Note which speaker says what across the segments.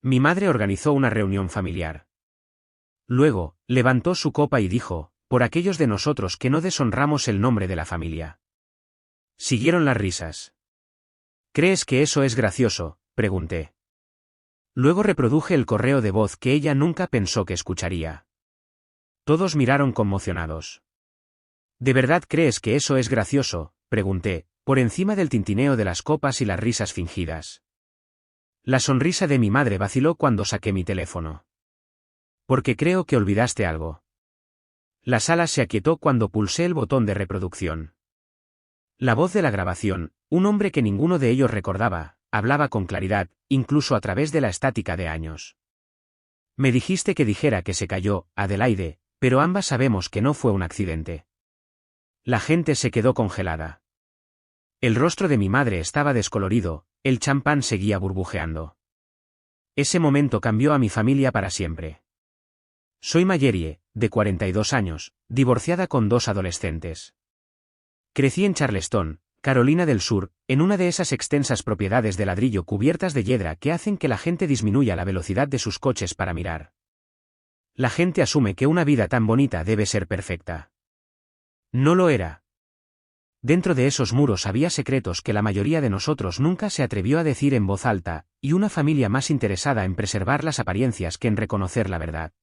Speaker 1: Mi madre organizó una reunión familiar. Luego, levantó su copa y dijo, por aquellos de nosotros que no deshonramos el nombre de la familia. Siguieron las risas. ¿Crees que eso es gracioso?, pregunté. Luego reproduje el correo de voz que ella nunca pensó que escucharía. Todos miraron conmocionados. ¿De verdad crees que eso es gracioso?, pregunté, por encima del tintineo de las copas y las risas fingidas. La sonrisa de mi madre vaciló cuando saqué mi teléfono. Porque creo que olvidaste algo. La sala se aquietó cuando pulsé el botón de reproducción. La voz de la grabación, un hombre que ninguno de ellos recordaba, hablaba con claridad, incluso a través de la estática de años. Me dijiste que dijera que se cayó, Adelaide, pero ambas sabemos que no fue un accidente. La gente se quedó congelada. El rostro de mi madre estaba descolorido, el champán seguía burbujeando. Ese momento cambió a mi familia para siempre. Soy Mayerie, de 42 años, divorciada con 2 adolescentes. Crecí en Charleston, Carolina del Sur, en una de esas extensas propiedades de ladrillo cubiertas de hiedra que hacen que la gente disminuya la velocidad de sus coches para mirar. La gente asume que una vida tan bonita debe ser perfecta. No lo era. Dentro de esos muros había secretos que la mayoría de nosotros nunca se atrevió a decir en voz alta, y una familia más interesada en preservar las apariencias que en reconocer la verdad.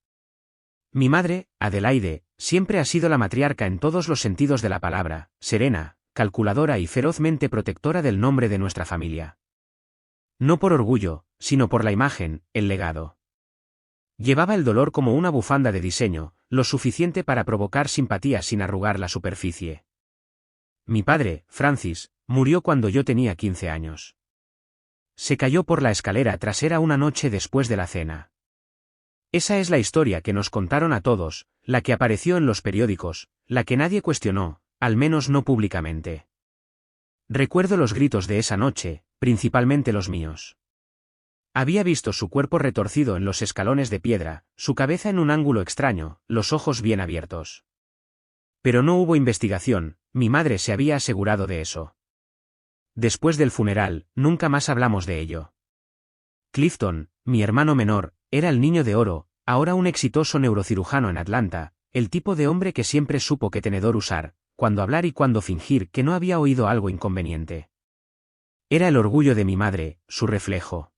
Speaker 1: Mi madre, Adelaide, siempre ha sido la matriarca en todos los sentidos de la palabra, serena, calculadora y ferozmente protectora del nombre de nuestra familia. No por orgullo, sino por la imagen, el legado. Llevaba el dolor como una bufanda de diseño, lo suficiente para provocar simpatía sin arrugar la superficie. Mi padre, Francis, murió cuando yo tenía 15 años. Se cayó por la escalera trasera una noche después de la cena. Esa es la historia que nos contaron a todos, la que apareció en los periódicos, la que nadie cuestionó, al menos no públicamente. Recuerdo los gritos de esa noche, principalmente los míos. Había visto su cuerpo retorcido en los escalones de piedra, su cabeza en un ángulo extraño, los ojos bien abiertos. Pero no hubo investigación, mi madre se había asegurado de eso. Después del funeral, nunca más hablamos de ello. Clifton, mi hermano menor, era el niño de oro, ahora un exitoso neurocirujano en Atlanta, el tipo de hombre que siempre supo qué tenedor usar, cuándo hablar y cuándo fingir que no había oído algo inconveniente. Era el orgullo de mi madre, su reflejo.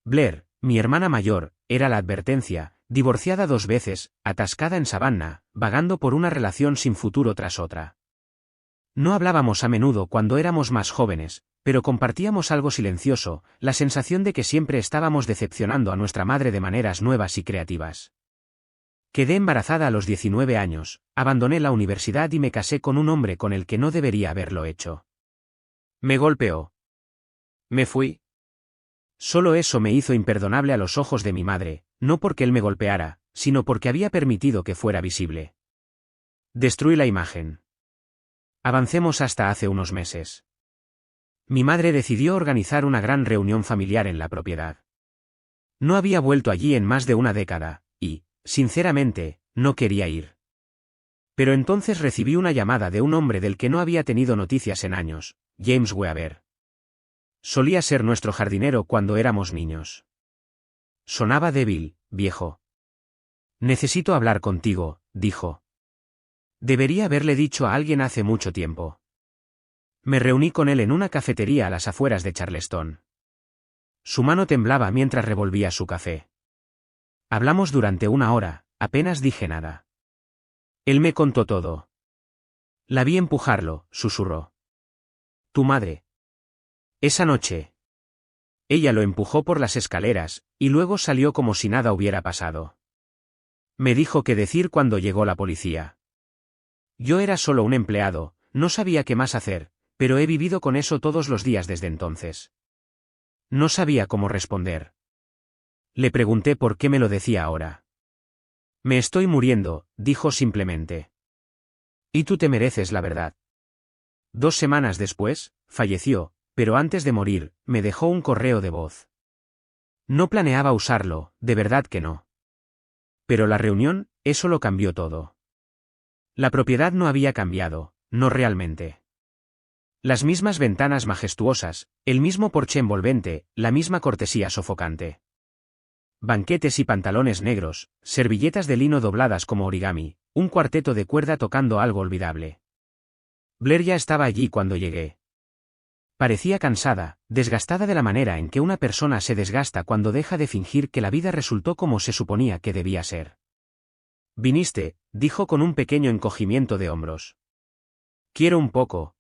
Speaker 1: Blair, mi hermana mayor, era la advertencia, divorciada 2 veces, atascada en Savannah, vagando por una relación sin futuro tras otra. No hablábamos a menudo cuando éramos más jóvenes, pero compartíamos algo silencioso, la sensación de que siempre estábamos decepcionando a nuestra madre de maneras nuevas y creativas. Quedé embarazada a los 19 años, abandoné la universidad y me casé con un hombre con el que no debería haberlo hecho. Me golpeó. Me fui. Solo eso me hizo imperdonable a los ojos de mi madre, no porque él me golpeara, sino porque había permitido que fuera visible. Destruí la imagen. Avancemos hasta hace unos meses. Mi madre decidió organizar una gran reunión familiar en la propiedad. No había vuelto allí en más de una década, y, sinceramente, no quería ir. Pero entonces recibí una llamada de un hombre del que no había tenido noticias en años, James Weaver. Solía ser nuestro jardinero cuando éramos niños. Sonaba débil, viejo. Necesito hablar contigo, dijo. Debería haberle dicho a alguien hace mucho tiempo. Me reuní con él en una cafetería a las afueras de Charleston. Su mano temblaba mientras revolvía su café. Hablamos durante 1 hora, apenas dije nada. Él me contó todo. La vi empujarlo, susurró. Tu madre. Esa noche. Ella lo empujó por las escaleras, y luego salió como si nada hubiera pasado. Me dijo qué decir cuando llegó la policía. Yo era solo un empleado, no sabía qué más hacer, pero he vivido con eso todos los días desde entonces. No sabía cómo responder. Le pregunté por qué me lo decía ahora. Me estoy muriendo, dijo simplemente. Y tú te mereces la verdad. 2 semanas después, falleció, pero antes de morir, me dejó un correo de voz. No planeaba usarlo, de verdad que no. Pero la reunión, eso lo cambió todo. La propiedad no había cambiado, no realmente. Las mismas ventanas majestuosas, el mismo porche envolvente, la misma cortesía sofocante. banquetes y pantalones negros, servilletas de lino dobladas como origami, un cuarteto de cuerda tocando algo olvidable. Blair ya estaba allí cuando llegué. Parecía cansada, desgastada de la manera en que una persona se desgasta cuando deja de fingir que la vida resultó como se suponía que debía ser. «Viniste», dijo con un pequeño encogimiento de hombros. «Quiero un poco».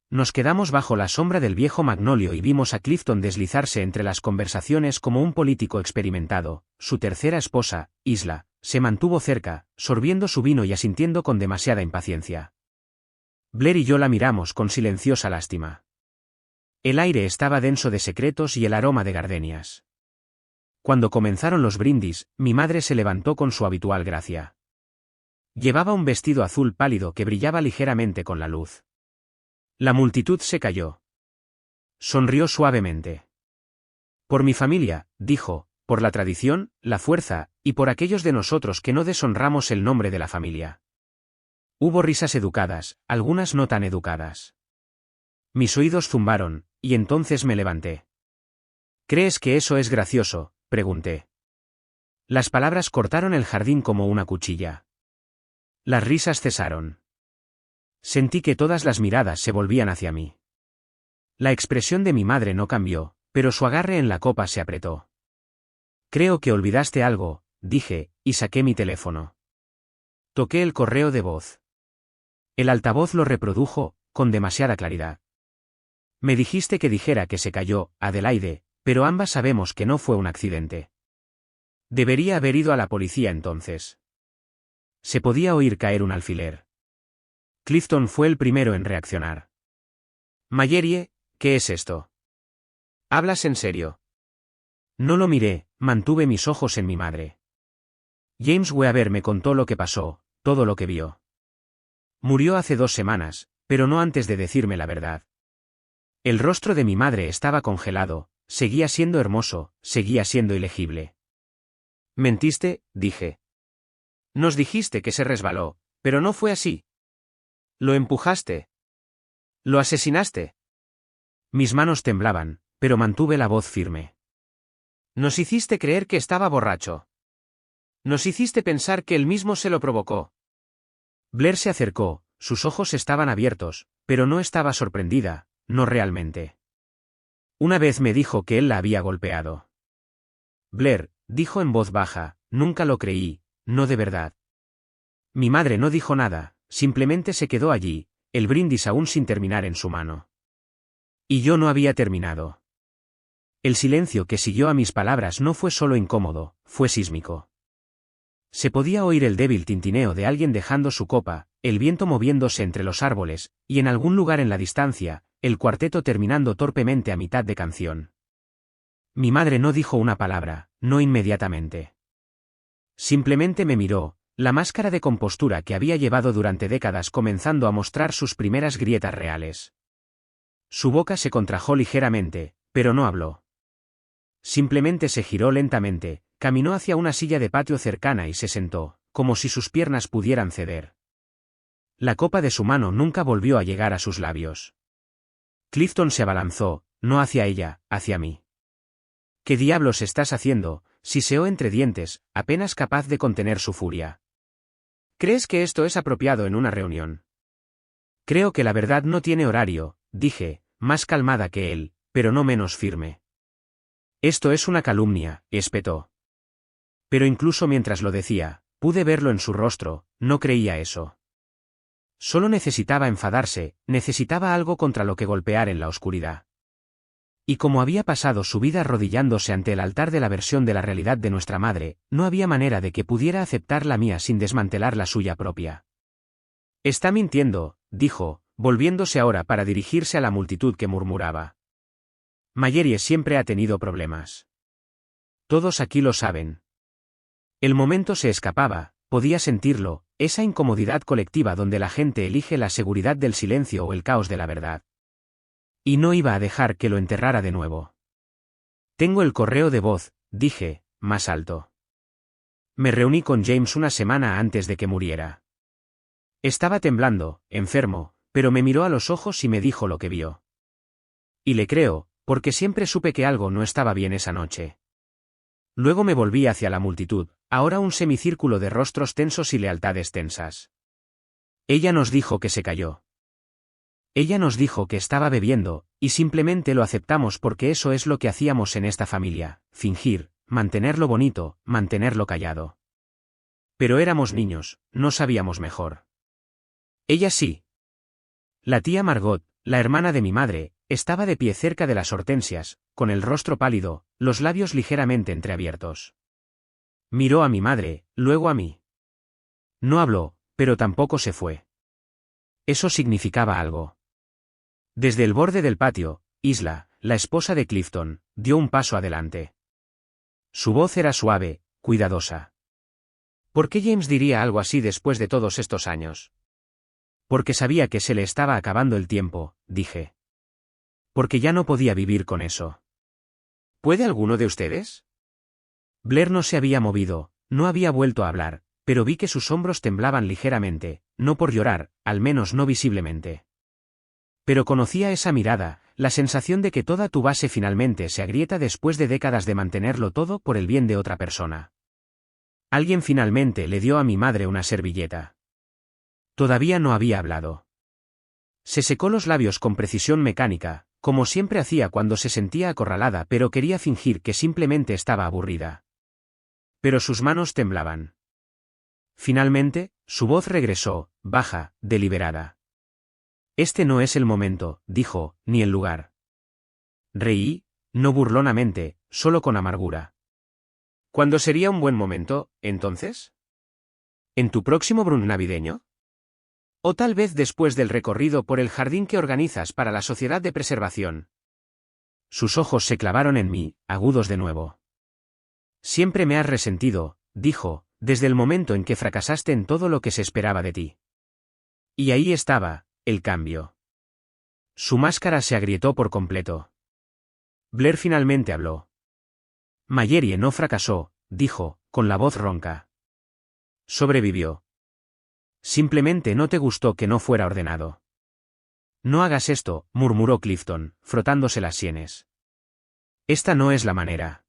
Speaker 1: Nos quedamos bajo la sombra del viejo magnolio y vimos a Clifton deslizarse entre las conversaciones como un político experimentado. Su tercera esposa, Isla, se mantuvo cerca, sorbiendo su vino y asintiendo con demasiada impaciencia. Blair y yo la miramos con silenciosa lástima. El aire estaba denso de secretos y el aroma de gardenias. Cuando comenzaron los brindis, mi madre se levantó con su habitual gracia. Llevaba un vestido azul pálido que brillaba ligeramente con la luz. La multitud se calló. Sonrió suavemente. «Por mi familia», dijo, «por la tradición, la fuerza, y por aquellos de nosotros que no deshonramos el nombre de la familia». Hubo risas educadas, algunas no tan educadas. Mis oídos zumbaron, y entonces me levanté. «¿Crees que eso es gracioso?», pregunté. Las palabras cortaron el jardín como una cuchilla. Las risas cesaron. Sentí que todas las miradas se volvían hacia mí. La expresión de mi madre no cambió, pero su agarre en la copa se apretó. «Creo que olvidaste algo», dije, y saqué mi teléfono. Toqué el correo de voz. El altavoz lo reprodujo, con demasiada claridad. «Me dijiste que dijera que se cayó, Adelaide, pero ambas sabemos que no fue un accidente. Debería haber ido a la policía entonces». Se podía oír caer un alfiler. Clifton fue el primero en reaccionar. «Mallory, ¿qué es esto? ¿Hablas en serio?» No lo miré, mantuve mis ojos en mi madre. James Weaver me contó lo que pasó, todo lo que vio. Murió hace 2 semanas, pero no antes de decirme la verdad. El rostro de mi madre estaba congelado, seguía siendo hermoso, seguía siendo ilegible. «Mentiste», dije. «Nos dijiste que se resbaló, pero no fue así. Lo empujaste. Lo asesinaste». Mis manos temblaban, pero mantuve la voz firme. «Nos hiciste creer que estaba borracho. Nos hiciste pensar que él mismo se lo provocó». Blair se acercó, sus ojos estaban abiertos, pero no estaba sorprendida, no realmente. Una vez me dijo que él la había golpeado. «Blair», dijo en voz baja, «nunca lo creí, no de verdad». Mi madre no dijo nada, simplemente se quedó allí, el brindis aún sin terminar en su mano. Y yo no había terminado. El silencio que siguió a mis palabras no fue solo incómodo, fue sísmico. Se podía oír el débil tintineo de alguien dejando su copa, el viento moviéndose entre los árboles, y en algún lugar en la distancia, el cuarteto terminando torpemente a mitad de canción. Mi madre no dijo una palabra, no inmediatamente. Simplemente me miró, la máscara de compostura que había llevado durante décadas comenzando a mostrar sus primeras grietas reales. Su boca se contrajo ligeramente, pero no habló. Simplemente se giró lentamente, caminó hacia una silla de patio cercana y se sentó, como si sus piernas pudieran ceder. La copa de su mano nunca volvió a llegar a sus labios. Clifton se abalanzó, no hacia ella, hacia mí. «¿Qué diablos estás haciendo?», siseó entre dientes, apenas capaz de contener su furia. «¿Crees que esto es apropiado en una reunión?» «Creo que la verdad no tiene horario», dije, más calmada que él, pero no menos firme. «Esto es una calumnia», espetó. Pero incluso mientras lo decía, pude verlo en su rostro, no creía eso. Solo necesitaba enfadarse, necesitaba algo contra lo que golpear en la oscuridad. Y como había pasado su vida arrodillándose ante el altar de la versión de la realidad de nuestra madre, no había manera de que pudiera aceptar la mía sin desmantelar la suya propia. «Está mintiendo», dijo, volviéndose ahora para dirigirse a la multitud que murmuraba. «Mallory siempre ha tenido problemas. Todos aquí lo saben». El momento se escapaba, podía sentirlo, esa incomodidad colectiva donde la gente elige la seguridad del silencio o el caos de la verdad. Y no iba a dejar que lo enterrara de nuevo. «Tengo el correo de voz», dije, más alto. Me reuní con James una semana antes de que muriera. Estaba temblando, enfermo, pero me miró a los ojos y me dijo lo que vio. Y le creo, porque siempre supe que algo no estaba bien esa noche. Luego me volví hacia la multitud, ahora un semicírculo de rostros tensos y lealtades tensas. Ella nos dijo que se cayó. Ella nos dijo que estaba bebiendo, y simplemente lo aceptamos porque eso es lo que hacíamos en esta familia, fingir, mantenerlo bonito, mantenerlo callado. Pero éramos niños, no sabíamos mejor. Ella sí. La tía Margot, la hermana de mi madre, estaba de pie cerca de las hortensias, con el rostro pálido, los labios ligeramente entreabiertos. Miró a mi madre, luego a mí. No habló, pero tampoco se fue. Eso significaba algo. Desde el borde del patio, Isla, la esposa de Clifton, dio un paso adelante. Su voz era suave, cuidadosa. ¿Por qué James diría algo así después de todos estos años? Porque sabía que se le estaba acabando el tiempo, dije. Porque ya no podía vivir con eso. ¿Puede alguno de ustedes? Blair no se había movido, no había vuelto a hablar, pero vi que sus hombros temblaban ligeramente, no por llorar, al menos no visiblemente. Pero conocía esa mirada, la sensación de que toda tu base finalmente se agrieta después de décadas de mantenerlo todo por el bien de otra persona. Alguien finalmente le dio a mi madre una servilleta. Todavía no había hablado. Se secó los labios con precisión mecánica, como siempre hacía cuando se sentía acorralada, pero quería fingir que simplemente estaba aburrida. Pero sus manos temblaban. Finalmente, su voz regresó, baja, deliberada. Este no es el momento, dijo, ni el lugar. Reí, no burlonamente, solo con amargura. ¿Cuándo sería un buen momento, entonces? ¿En tu próximo brunch navideño? O tal vez después del recorrido por el jardín que organizas para la Sociedad de Preservación. Sus ojos se clavaron en mí, agudos de nuevo. Siempre me has resentido, dijo, desde el momento en que fracasaste en todo lo que se esperaba de ti. Y ahí estaba, el cambio. Su máscara se agrietó por completo. Blair finalmente habló. Mayerie no fracasó, dijo, con la voz ronca. Sobrevivió. Simplemente no te gustó que no fuera ordenado. No hagas esto, murmuró Clifton, frotándose las sienes. Esta no es la manera.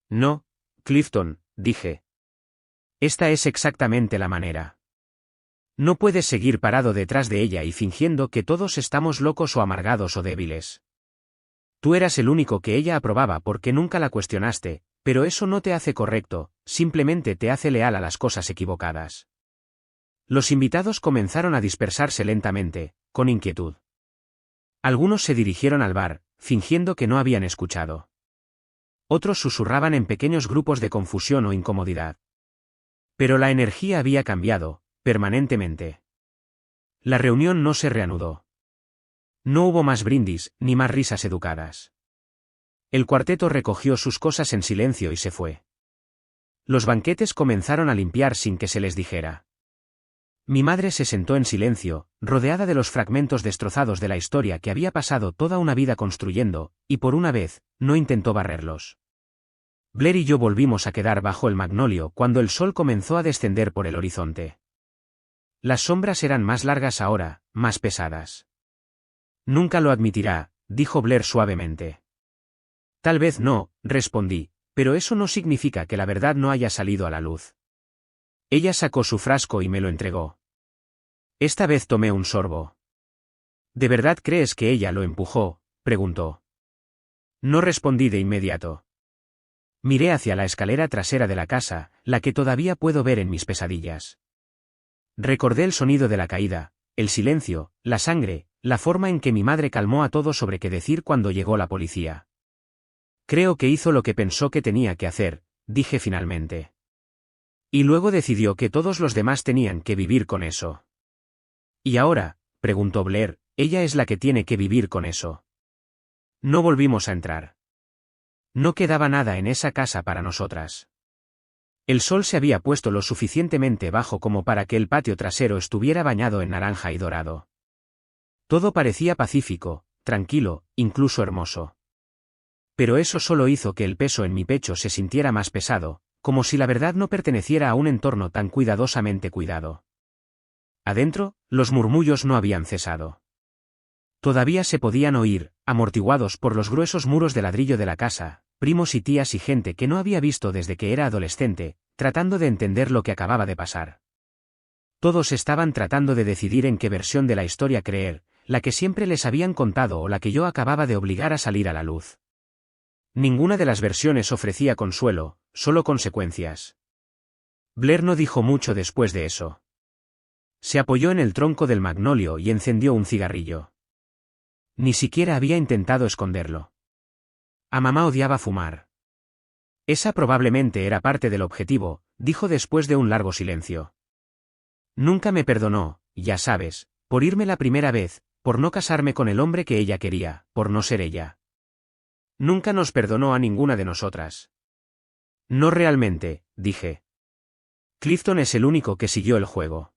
Speaker 1: No, Clifton, dije. Esta es exactamente la manera. No puedes seguir parado detrás de ella y fingiendo que todos estamos locos o amargados o débiles. Tú eras el único que ella aprobaba porque nunca la cuestionaste, pero eso no te hace correcto, simplemente te hace leal a las cosas equivocadas. Los invitados comenzaron a dispersarse lentamente, con inquietud. Algunos se dirigieron al bar, fingiendo que no habían escuchado. Otros susurraban en pequeños grupos de confusión o incomodidad. Pero la energía había cambiado, permanentemente. La reunión no se reanudó. No hubo más brindis, ni más risas educadas. El cuarteto recogió sus cosas en silencio y se fue. Los banquetes comenzaron a limpiar sin que se les dijera. Mi madre se sentó en silencio, rodeada de los fragmentos destrozados de la historia que había pasado toda una vida construyendo, y por una vez, no intentó barrerlos. Blair y yo volvimos a quedar bajo el magnolio cuando el sol comenzó a descender por el horizonte. Las sombras eran más largas ahora, más pesadas. Nunca lo admitirá, dijo Blair suavemente. Tal vez no, respondí, pero eso no significa que la verdad no haya salido a la luz. Ella sacó su frasco y me lo entregó. Esta vez tomé un sorbo. ¿De verdad crees que ella lo empujó?, preguntó. No respondí de inmediato. Miré hacia la escalera trasera de la casa, la que todavía puedo ver en mis pesadillas. Recordé el sonido de la caída, el silencio, la sangre, la forma en que mi madre calmó a todos sobre qué decir cuando llegó la policía. Creo que hizo lo que pensó que tenía que hacer, dije finalmente. Y luego decidió que todos los demás tenían que vivir con eso. ¿Y ahora?, preguntó Blair, ella es la que tiene que vivir con eso. No volvimos a entrar. No quedaba nada en esa casa para nosotras. El sol se había puesto lo suficientemente bajo como para que el patio trasero estuviera bañado en naranja y dorado. Todo parecía pacífico, tranquilo, incluso hermoso. Pero eso solo hizo que el peso en mi pecho se sintiera más pesado, como si la verdad no perteneciera a un entorno tan cuidadosamente cuidado. Adentro, los murmullos no habían cesado. Todavía se podían oír, amortiguados por los gruesos muros de ladrillo de la casa, primos y tías y gente que no había visto desde que era adolescente, tratando de entender lo que acababa de pasar. Todos estaban tratando de decidir en qué versión de la historia creer, la que siempre les habían contado o la que yo acababa de obligar a salir a la luz. Ninguna de las versiones ofrecía consuelo, solo consecuencias. Blair no dijo mucho después de eso. Se apoyó en el tronco del magnolio y encendió un cigarrillo. Ni siquiera había intentado esconderlo. A mamá odiaba fumar. Esa probablemente era parte del objetivo, dijo después de un largo silencio. Nunca me perdonó, ya sabes, por irme la primera vez, por no casarme con el hombre que ella quería, por no ser ella. Nunca nos perdonó a ninguna de nosotras. No realmente, dije. Clifton es el único que siguió el juego.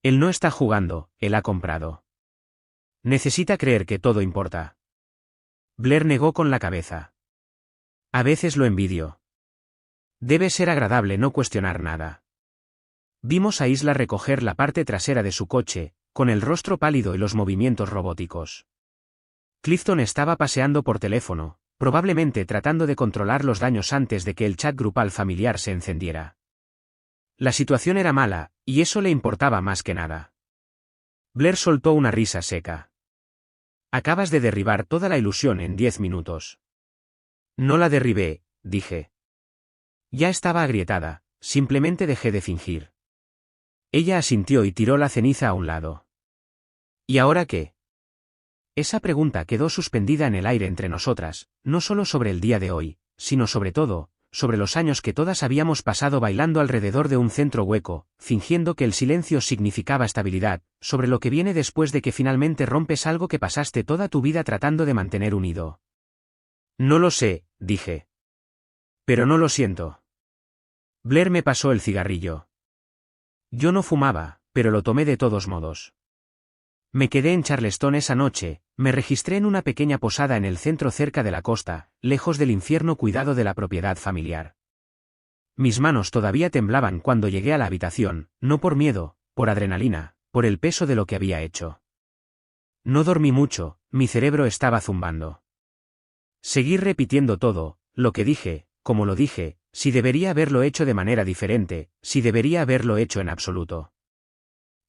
Speaker 1: Él no está jugando, él ha comprado. Necesita creer que todo importa. Blair negó con la cabeza. A veces lo envidio. Debe ser agradable no cuestionar nada. Vimos a Isla recoger la parte trasera de su coche, con el rostro pálido y los movimientos robóticos. Clifton estaba paseando por teléfono, probablemente tratando de controlar los daños antes de que el chat grupal familiar se encendiera. La situación era mala, y eso le importaba más que nada. Blair soltó una risa seca. Acabas de derribar toda la ilusión en 10 minutos. No la derribé, dije. Ya estaba agrietada, simplemente dejé de fingir. Ella asintió y tiró la ceniza a un lado. ¿Y ahora qué? Esa pregunta quedó suspendida en el aire entre nosotras, no solo sobre el día de hoy, sino sobre todo, sobre los años que todas habíamos pasado bailando alrededor de un centro hueco, fingiendo que el silencio significaba estabilidad, sobre lo que viene después de que finalmente rompes algo que pasaste toda tu vida tratando de mantener unido. No lo sé, dije. Pero no lo siento. Blair me pasó el cigarrillo. Yo no fumaba, pero lo tomé de todos modos. Me quedé en Charleston esa noche, me registré en una pequeña posada en el centro cerca de la costa, lejos del infierno cuidado de la propiedad familiar. Mis manos todavía temblaban cuando llegué a la habitación, no por miedo, por adrenalina, por el peso de lo que había hecho. No dormí mucho, mi cerebro estaba zumbando. Seguí repitiendo todo, lo que dije, como lo dije, si debería haberlo hecho de manera diferente, si debería haberlo hecho en absoluto.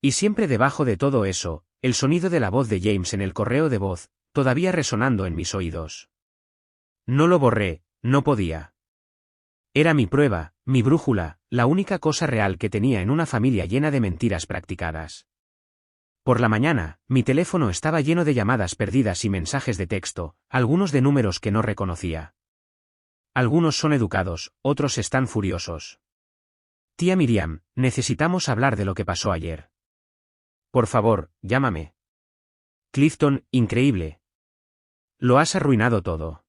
Speaker 1: Y siempre debajo de todo eso, el sonido de la voz de James en el correo de voz, todavía resonando en mis oídos. No lo borré, no podía. Era mi prueba, mi brújula, la única cosa real que tenía en una familia llena de mentiras practicadas. Por la mañana, mi teléfono estaba lleno de llamadas perdidas y mensajes de texto, algunos de números que no reconocía. Algunos son educados, otros están furiosos. Tía Miriam, necesitamos hablar de lo que pasó ayer. Por favor, llámame. Clifton, increíble. Lo has arruinado todo.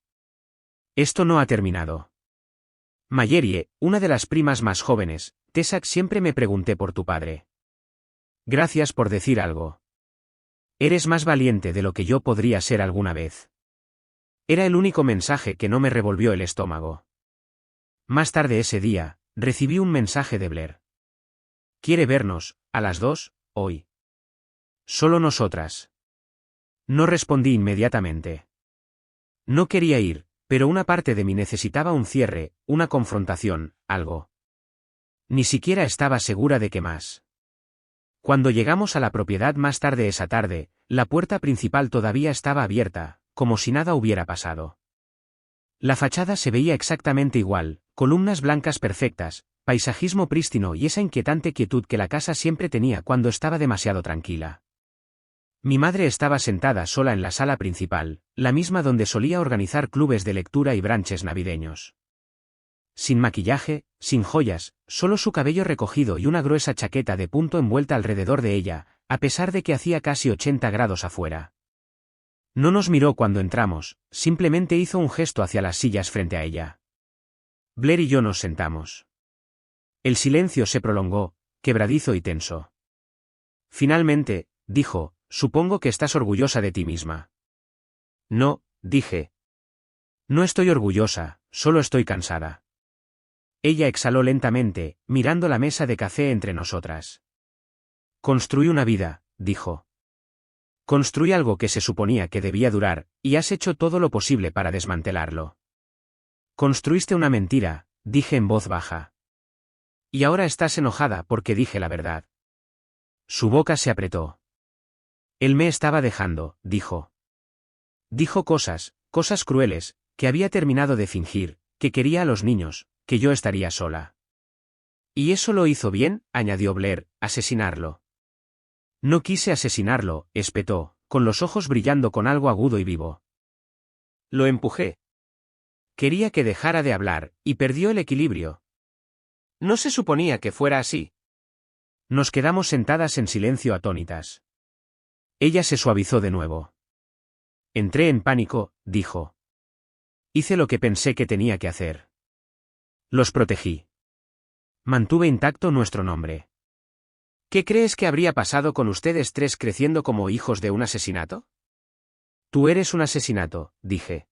Speaker 1: Esto no ha terminado. Mayerie, una de las primas más jóvenes, Tessac, siempre me pregunté por tu padre. Gracias por decir algo. Eres más valiente de lo que yo podría ser alguna vez. Era el único mensaje que no me revolvió el estómago. Más tarde ese día, recibí un mensaje de Blair. ¿Quiere vernos, a las 2, hoy? Solo nosotras. No respondí inmediatamente. No quería ir, pero una parte de mí necesitaba un cierre, una confrontación, algo. Ni siquiera estaba segura de qué más. Cuando llegamos a la propiedad más tarde esa tarde, la puerta principal todavía estaba abierta, como si nada hubiera pasado. La fachada se veía exactamente igual, columnas blancas perfectas, paisajismo prístino y esa inquietante quietud que la casa siempre tenía cuando estaba demasiado tranquila. Mi madre estaba sentada sola en la sala principal, la misma donde solía organizar clubes de lectura y brunches navideños. Sin maquillaje, sin joyas, solo su cabello recogido y una gruesa chaqueta de punto envuelta alrededor de ella, a pesar de que hacía casi 80 grados afuera. No nos miró cuando entramos, simplemente hizo un gesto hacia las sillas frente a ella. Blair y yo nos sentamos. El silencio se prolongó, quebradizo y tenso. Finalmente, dijo, supongo que estás orgullosa de ti misma. No, dije. No estoy orgullosa, solo estoy cansada. Ella exhaló lentamente, mirando la mesa de café entre nosotras. Construí una vida, dijo. Construí algo que se suponía que debía durar, y has hecho todo lo posible para desmantelarlo. Construiste una mentira, dije en voz baja. Y ahora estás enojada porque dije la verdad. Su boca se apretó. Él me estaba dejando, dijo. Dijo cosas crueles, que había terminado de fingir, que quería a los niños, que yo estaría sola. Y eso lo hizo bien, añadió Blair, asesinarlo. No quise asesinarlo, espetó, con los ojos brillando con algo agudo y vivo. Lo empujé. Quería que dejara de hablar, y perdió el equilibrio. No se suponía que fuera así. Nos quedamos sentadas en silencio atónitas. Ella se suavizó de nuevo. Entré en pánico, dijo. Hice lo que pensé que tenía que hacer. Los protegí. Mantuve intacto nuestro nombre. ¿Qué crees que habría pasado con ustedes tres creciendo como hijos de un asesinato? Tú eres un asesinato, dije.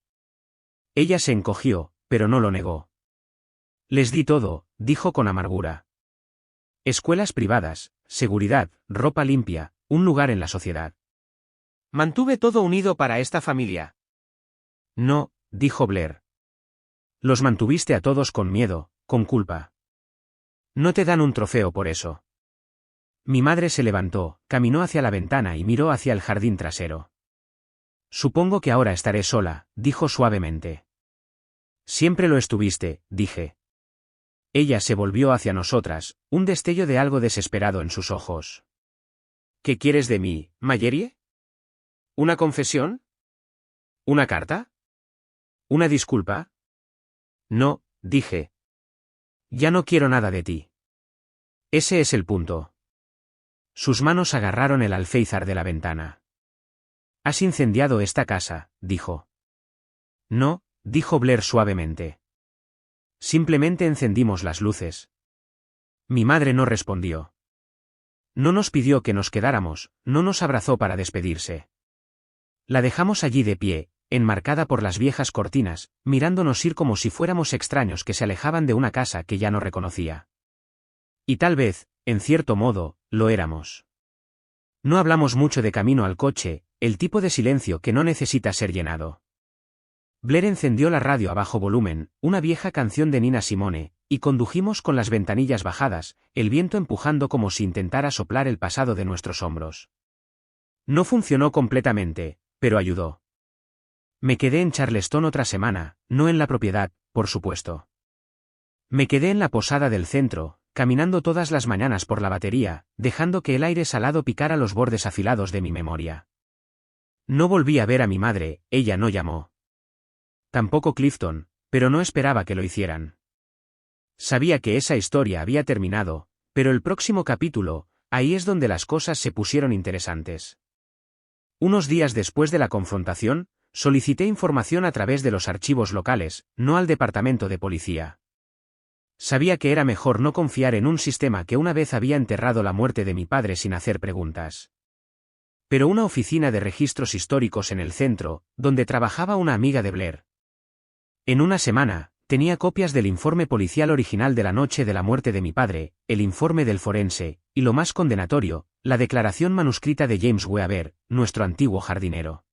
Speaker 1: Ella se encogió, pero no lo negó. Les di todo, dijo con amargura. Escuelas privadas, seguridad, ropa limpia, un lugar en la sociedad. Mantuve todo unido para esta familia. No, dijo Blair. Los mantuviste a todos con miedo, con culpa. No te dan un trofeo por eso. Mi madre se levantó, caminó hacia la ventana y miró hacia el jardín trasero. Supongo que ahora estaré sola, dijo suavemente. Siempre lo estuviste, dije. Ella se volvió hacia nosotras, un destello de algo desesperado en sus ojos. ¿Qué quieres de mí, Mallory? ¿Una confesión? ¿Una carta? ¿Una disculpa? No, dije. Ya no quiero nada de ti. Ese es el punto. Sus manos agarraron el alféizar de la ventana. Has incendiado esta casa, dijo. No, dijo Blair suavemente. Simplemente encendimos las luces. Mi madre no respondió. No nos pidió que nos quedáramos, no nos abrazó para despedirse. La dejamos allí de pie, enmarcada por las viejas cortinas, mirándonos ir como si fuéramos extraños que se alejaban de una casa que ya no reconocía. Y tal vez, en cierto modo, lo éramos. No hablamos mucho de camino al coche, el tipo de silencio que no necesita ser llenado. Blair encendió la radio a bajo volumen, una vieja canción de Nina Simone, y condujimos con las ventanillas bajadas, el viento empujando como si intentara soplar el pasado de nuestros hombros. No funcionó completamente, pero ayudó. Me quedé en Charleston otra semana, no en la propiedad, por supuesto. Me quedé en la posada del centro, caminando todas las mañanas por la batería, dejando que el aire salado picara los bordes afilados de mi memoria. No volví a ver a mi madre, ella no llamó. Tampoco Clifton, pero no esperaba que lo hicieran. Sabía que esa historia había terminado, pero el próximo capítulo, ahí es donde las cosas se pusieron interesantes. Unos días después de la confrontación, solicité información a través de los archivos locales, no al departamento de policía. Sabía que era mejor no confiar en un sistema que una vez había enterrado la muerte de mi padre sin hacer preguntas. Pero una oficina de registros históricos en el centro, donde trabajaba una amiga de Blair. En una semana, tenía copias del informe policial original de la noche de la muerte de mi padre, el informe del forense, y lo más condenatorio, la declaración manuscrita de James Weaver, nuestro antiguo jardinero.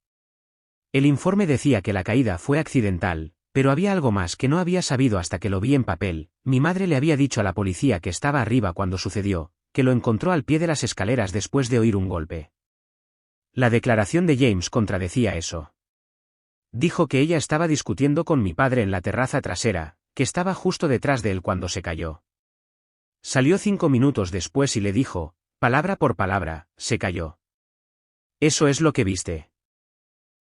Speaker 1: El informe decía que la caída fue accidental, pero había algo más que no había sabido hasta que lo vi en papel. Mi madre le había dicho a la policía que estaba arriba cuando sucedió, que lo encontró al pie de las escaleras después de oír un golpe. La declaración de James contradecía eso. Dijo que ella estaba discutiendo con mi padre en la terraza trasera, que estaba justo detrás de él cuando se cayó. Salió 5 minutos después y le dijo, palabra por palabra, se cayó. Eso es lo que viste.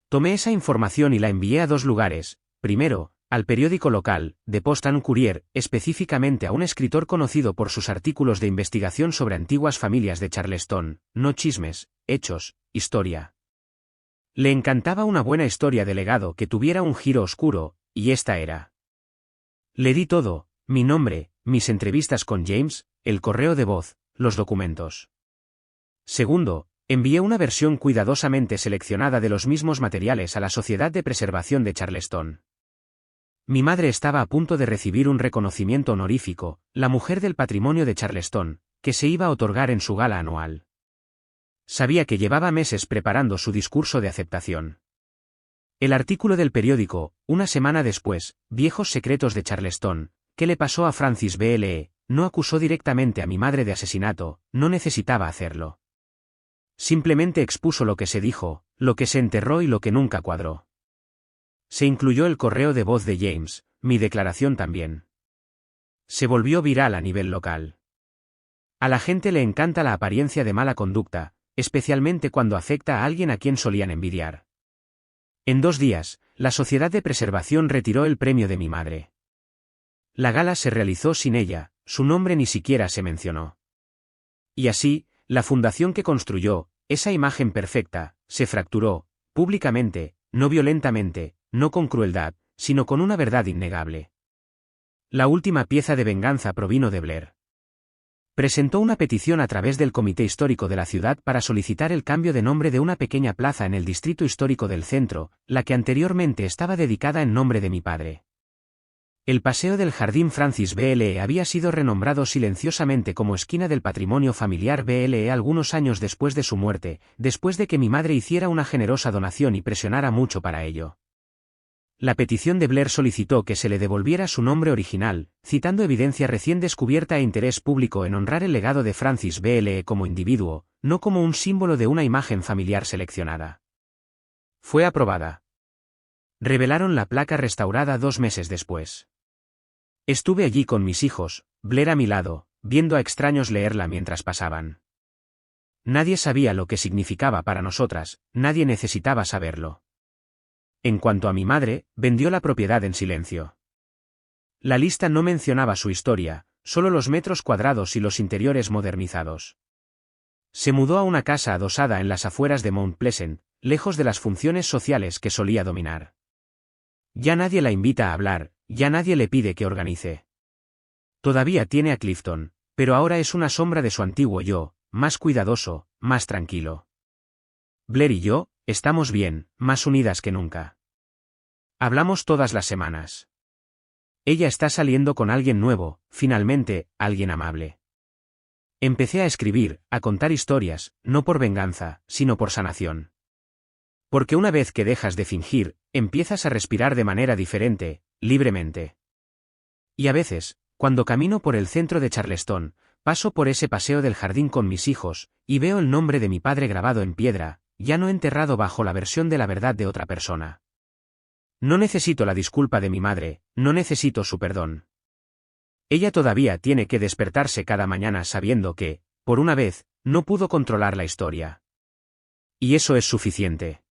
Speaker 1: Tomé esa información y la envié a 2 lugares, primero, al periódico local, The Post and Courier, específicamente a un escritor conocido por sus artículos de investigación sobre antiguas familias de Charleston, no chismes, hechos, historia. Le encantaba una buena historia de legado que tuviera un giro oscuro, y esta era. Le di todo, mi nombre, mis entrevistas con James, el correo de voz, los documentos. Segundo, envié una versión cuidadosamente seleccionada de los mismos materiales a la Sociedad de Preservación de Charleston. Mi madre estaba a punto de recibir un reconocimiento honorífico, la mujer del patrimonio de Charleston, que se iba a otorgar en su gala anual. Sabía que llevaba meses preparando su discurso de aceptación. El artículo del periódico, una semana después, Viejos secretos de Charleston, ¿qué le pasó a Francis Ble? No acusó directamente a mi madre de asesinato, no necesitaba hacerlo. Simplemente expuso lo que se dijo, lo que se enterró y lo que nunca cuadró. Se incluyó el correo de voz de James, mi declaración también. Se volvió viral a nivel local. A la gente le encanta la apariencia de mala conducta, especialmente cuando afecta a alguien a quien solían envidiar. En 2 días, la Sociedad de Preservación retiró el premio de mi madre. La gala se realizó sin ella, su nombre ni siquiera se mencionó. Y así, la fundación que construyó, esa imagen perfecta, se fracturó, públicamente, no violentamente, no con crueldad, sino con una verdad innegable. La última pieza de venganza provino de Blair. Presentó una petición a través del Comité Histórico de la ciudad para solicitar el cambio de nombre de una pequeña plaza en el distrito histórico del centro, la que anteriormente estaba dedicada en nombre de mi padre. El paseo del Jardín Francis Ble había sido renombrado silenciosamente como esquina del patrimonio familiar Ble algunos años después de su muerte, después de que mi madre hiciera una generosa donación y presionara mucho para ello. La petición de Blair solicitó que se le devolviera su nombre original, citando evidencia recién descubierta e interés público en honrar el legado de Francis Ble como individuo, no como un símbolo de una imagen familiar seleccionada. Fue aprobada. Revelaron la placa restaurada 2 meses después. Estuve allí con mis hijos, Blair a mi lado, viendo a extraños leerla mientras pasaban. Nadie sabía lo que significaba para nosotras, nadie necesitaba saberlo. En cuanto a mi madre, vendió la propiedad en silencio. La lista no mencionaba su historia, solo los metros cuadrados y los interiores modernizados. Se mudó a una casa adosada en las afueras de Mount Pleasant, lejos de las funciones sociales que solía dominar. Ya nadie la invita a hablar, ya nadie le pide que organice. Todavía tiene a Clifton, pero ahora es una sombra de su antiguo yo, más cuidadoso, más tranquilo. Blair y yo, estamos bien, más unidas que nunca. Hablamos todas las semanas. Ella está saliendo con alguien nuevo, finalmente, alguien amable. Empecé a escribir, a contar historias, no por venganza, sino por sanación. Porque una vez que dejas de fingir, empiezas a respirar de manera diferente, libremente. Y a veces, cuando camino por el centro de Charleston, paso por ese paseo del jardín con mis hijos, y veo el nombre de mi padre grabado en piedra, ya no enterrado bajo la versión de la verdad de otra persona. No necesito la disculpa de mi madre, no necesito su perdón. Ella todavía tiene que despertarse cada mañana sabiendo que, por una vez, no pudo controlar la historia. Y eso es suficiente.